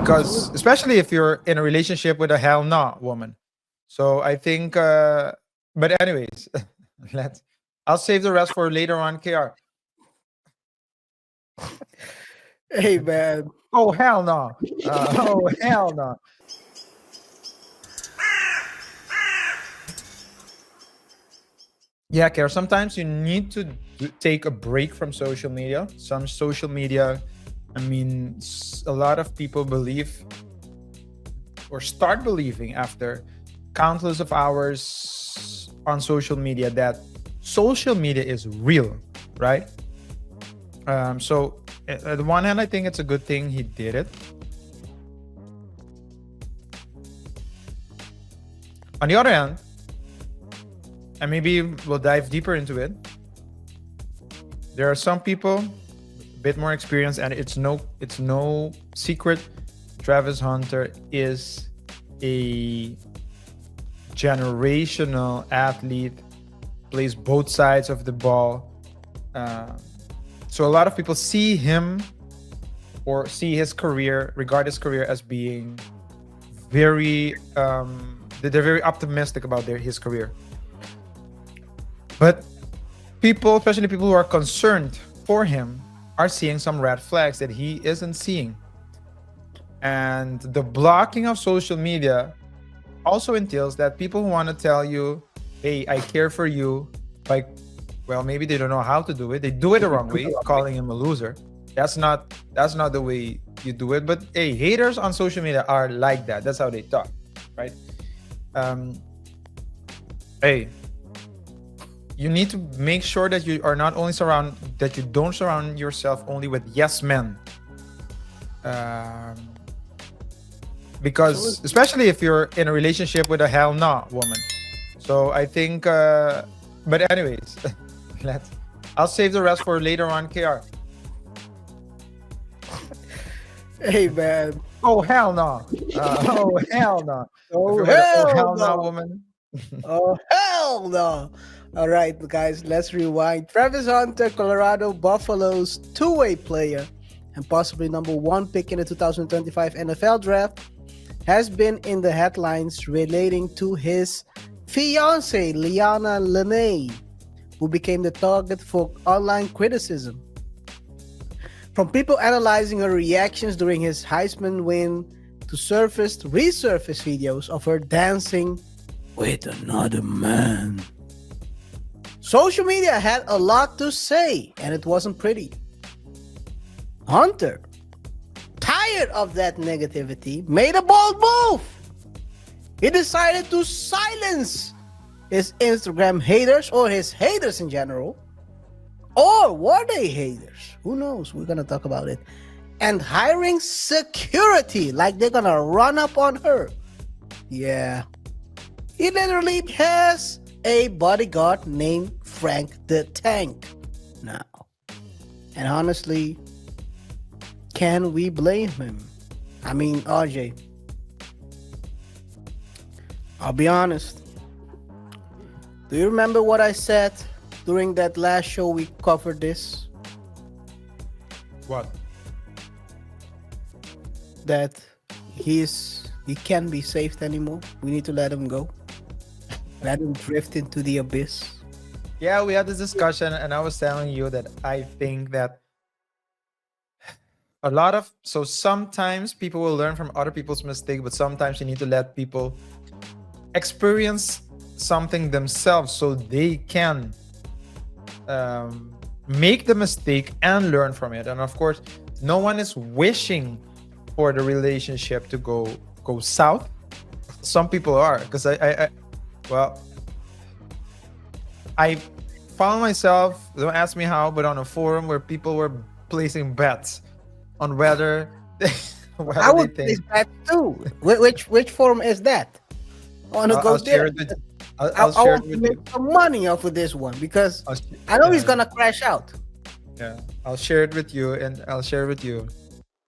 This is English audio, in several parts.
because especially if you're in a relationship with a hell no woman. So I think, but anyways, let's. I'll save the rest for later on. KR. Hey man, Oh hell no! Oh hell no! Yeah, KR. Sometimes you need to take a break from social media. Some social media, I mean, a lot of people believe or start believing after countless of hours on social media that social media is real, right? So at the one hand, I think it's a good thing he did it. On the other hand, and maybe we'll dive deeper into it. There are some people a bit more experienced, and it's no secret. Travis Hunter is a generational athlete, plays both sides of the ball. So a lot of people see him or see his career, regard his career as being very, they're very optimistic about his career. But people, especially people who are concerned for him, are seeing some red flags that he isn't seeing. And the blocking of social media also entails that people who want to tell you, hey, I care for you, like, well, maybe they don't know how to do it. They do it the wrong way, calling him a loser. That's not the way you do it. But hey, haters on social media are like that. That's how they talk, right? Hey, you need to make sure that you are not only that you don't surround yourself only with yes men. Because especially if you're in a relationship with a hell no woman. So I think, but anyways, I'll save the rest for later on. KR. hey man, Oh hell no! Oh hell no! oh If you're with a hell hell no no, woman. oh hell no. All right, guys, let's rewind. Travis Hunter, Colorado Buffalo's two-way player and possibly number one pick in the 2025 NFL draft, has been in the headlines relating to his fiancée, Liana Lene, who became the target for online criticism. From people analyzing her reactions during his Heisman win to resurfaced videos of her dancing with another man. Social media had a lot to say, and it wasn't pretty. Hunter, tired of that negativity, made a bold move. He decided to silence his Instagram haters, or his haters in general. Or were they haters? Who knows? We're going to talk about it. And hiring security, like they're going to run up on her. Yeah. He literally has a bodyguard named Frank the Tank now. And honestly, can we blame him? I mean, RJ, I'll be honest. Do you remember what I said during that last show we covered this? What? That he can't be saved anymore. We need to let him go. Let him drift into the abyss. Yeah, we had this discussion, and I was telling you that I think that so sometimes people will learn from other people's mistakes, but sometimes you need to let people experience something themselves so they can make the mistake and learn from it. And of course, no one is wishing for the relationship to go south. Some people are, because I found myself, don't ask me how, but on a forum where people were placing bets on whether I would place that too. Which forum is that? I want to go there. I want to make some money off of this one because I know he's gonna crash out. Yeah, I'll share it with you, and I'll share it with you.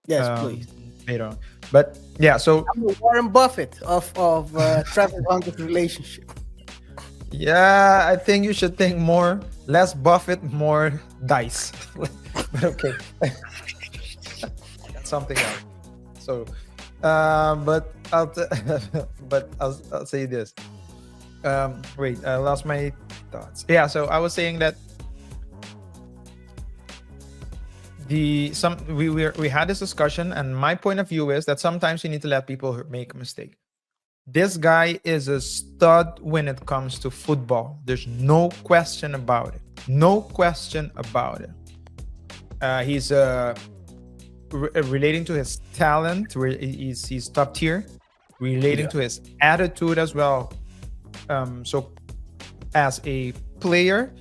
Yes, please. Later on. But yeah, so I'm the Warren Buffett of Travis Hunter's relationship. Yeah, I think you should think more, less Buffett, more dice. But okay, that's something else. So But I'll say this. Wait, I lost my thoughts. Yeah, so I was saying that we had this discussion, and my point of view is that sometimes you need to let people make a mistake. This guy is a stud when it comes to football. There's no question about it. No question about it. He's relating to his talent, he's top tier. Relating to his attitude as well. So as a player,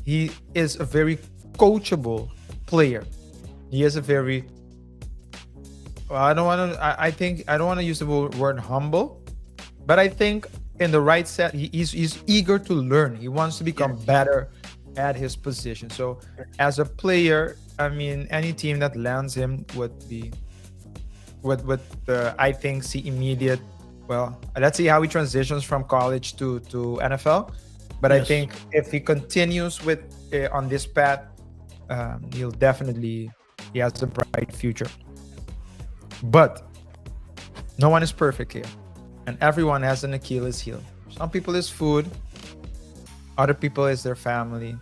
he is a very coachable player. He is a very, I don't want to, I think I don't want to use the word humble, but I think in the right set, he's eager to learn. He wants to become better at his position. So as a player, I mean, any team that lands him would I think see immediate. Well, let's see how he transitions from college to NFL. But I think if he continues with on this path, he has a bright future. But no one is perfect here, and everyone has an Achilles heel. Some people is food, other people is their family,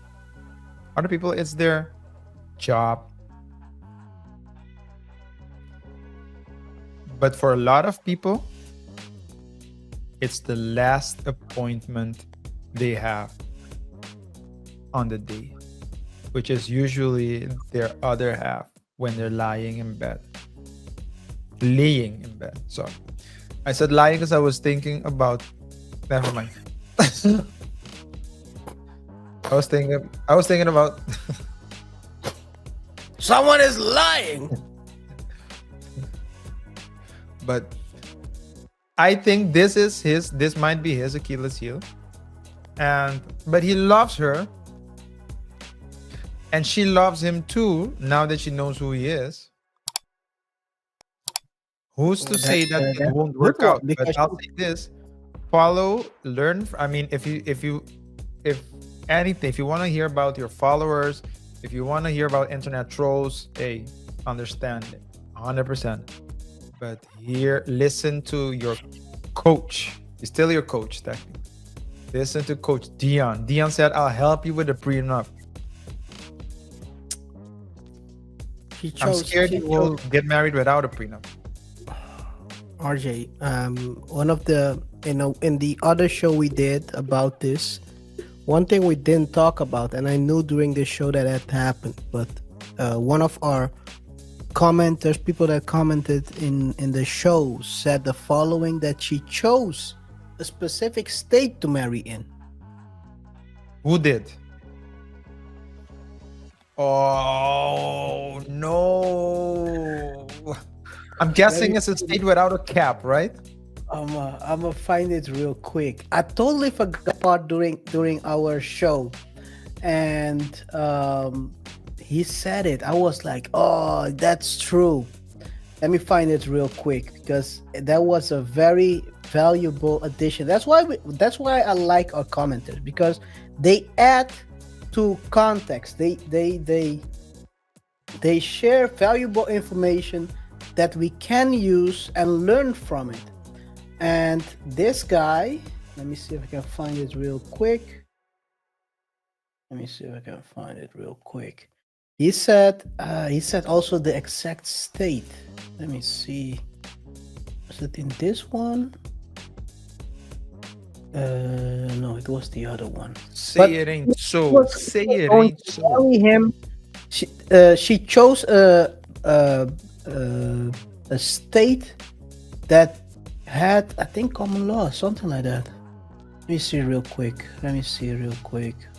other people it's their job. But for a lot of people, it's the last appointment they have on the day, which is usually their other half when they're lying in bed. Laying in bed. So I said lying because I was thinking about. Never mind. I was thinking about. Someone is lying. But I think this might be his Achilles heel. But he loves her. And she loves him too, now that she knows who he is. Who's to say that it won't work out? But I'll say this: follow, learn. I mean, if anything, if you want to hear about your followers, if you want to hear about internet trolls, hey, understand it, 100%. But here, listen to your coach. He's still your coach, technically. Listen to Coach Dion. Dion said, "I'll help you with the prenup." I'm scared he will get married without a prenup. RJ, one of the in the other show we did about this, one thing we didn't talk about, and I knew during this show that had happened, but one of our commenters, people that commented in the show, said the following: that she chose a specific state to marry in. Who did? Oh no! I'm guessing it's a state without a cap, right? I'm gonna find it real quick. I totally forgot during our show, and he said it. I was like, "Oh, that's true." Let me find it real quick because that was a very valuable addition. That's why I like our commenters, because they add to context. They share valuable information that we can use and learn from it. And this guy, let me see if I can find it real quick. He said also the exact state. Let me see. Was it in this one? No, it was the other one. It ain't so. Say it ain't so. Marry him. She chose a state that had, I think, common law, something like that. Let me see real quick.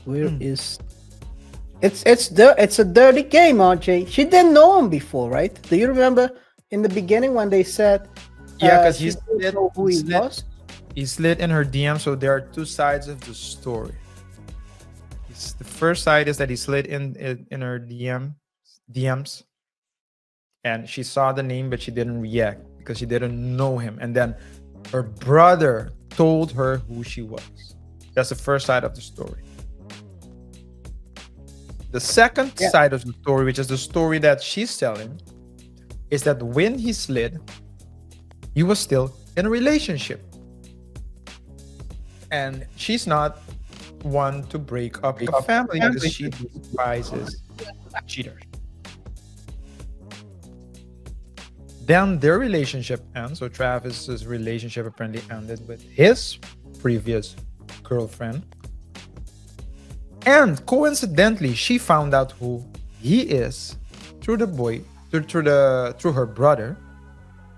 Where is? It's a dirty game, RJ. She didn't know him before, right? Do you remember in the beginning when they said? Yeah, because he didn't know who he was. He slid in her DM, so there are two sides of the story. The first side is that he slid in her DMs, and she saw the name, but she didn't react because she didn't know him. And then her brother told her who she was. That's the first side of the story. The second side of the story, which is the story that she's telling, is that when he slid, he was still in a relationship. And she's not one to break up the family because she despises cheaters. Then their relationship ends. So Travis's relationship apparently ended with his previous girlfriend. And coincidentally, she found out who he is through the boy, through her brother,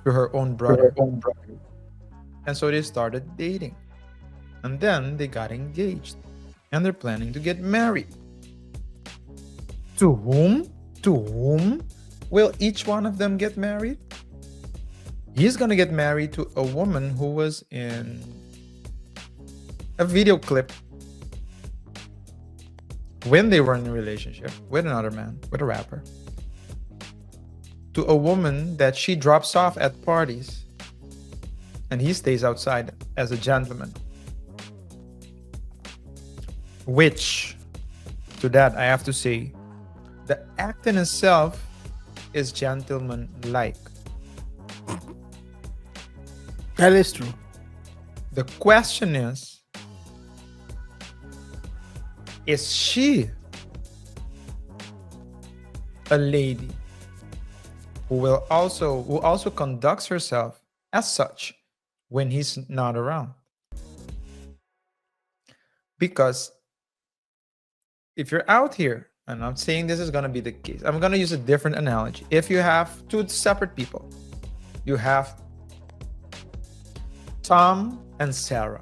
through her own brother. And so they started dating. And then they got engaged. And they're planning to get married. To whom? To whom will each one of them get married? He's gonna get married to a woman who was in a video clip when they were in a relationship with another man, with a rapper. To a woman that she drops off at parties and he stays outside as a gentleman. Which, to that, I have to say, the act in itself is gentleman-like. That is true. The question is she a lady who also conducts herself as such when he's not around? Because if you're out here, and I'm saying this is going to be the case, I'm going to use a different analogy. If you have two separate people, you have Tom and Sarah.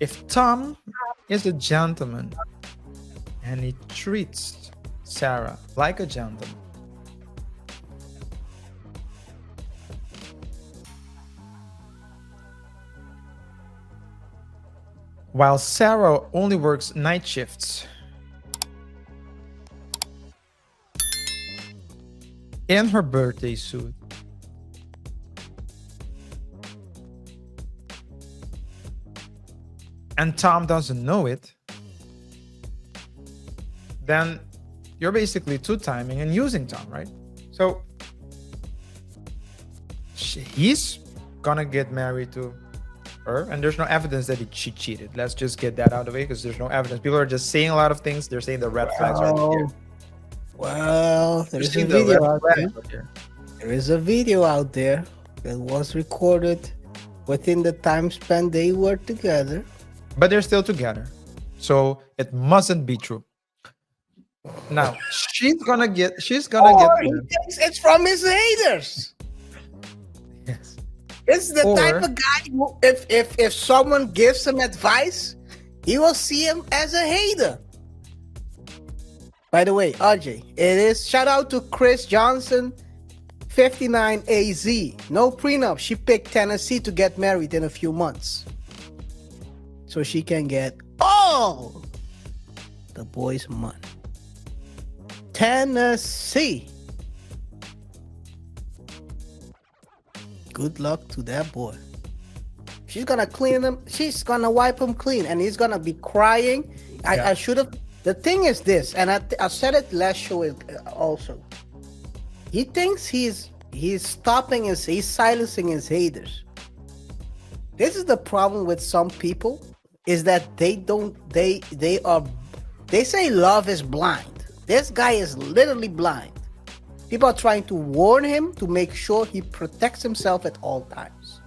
If Tom is a gentleman and he treats Sarah like a gentleman, while Sarah only works night shifts in her birthday suit, and Tom doesn't know it, then you're basically two-timing and using Tom, right? So he's gonna get married to her, and there's no evidence that she cheated. Let's just get that out of the way because there's no evidence. People are just saying a lot of things. They're saying the red flags are there. Well, there's a video out there. There is a video out there that was recorded within the time span they were together. But they're still together. So it mustn't be true. Now, she's gonna get he thinks it's from his haters. Yes. This is the type of guy who, if someone gives him advice, he will see him as a hater. By the way, RJ, it is shout out to Chris Johnson, 59AZ. No prenup. She picked Tennessee to get married in a few months, so she can get all the boys' money. Tennessee. Good luck to that boy. She's gonna clean him. She's gonna wipe him clean, and he's gonna be crying. I should have. The thing is this, and I said it last show also. He thinks he's silencing his haters. This is the problem with some people, is that they say love is blind. This guy is literally blind. People are trying to warn him to make sure he protects himself at all times.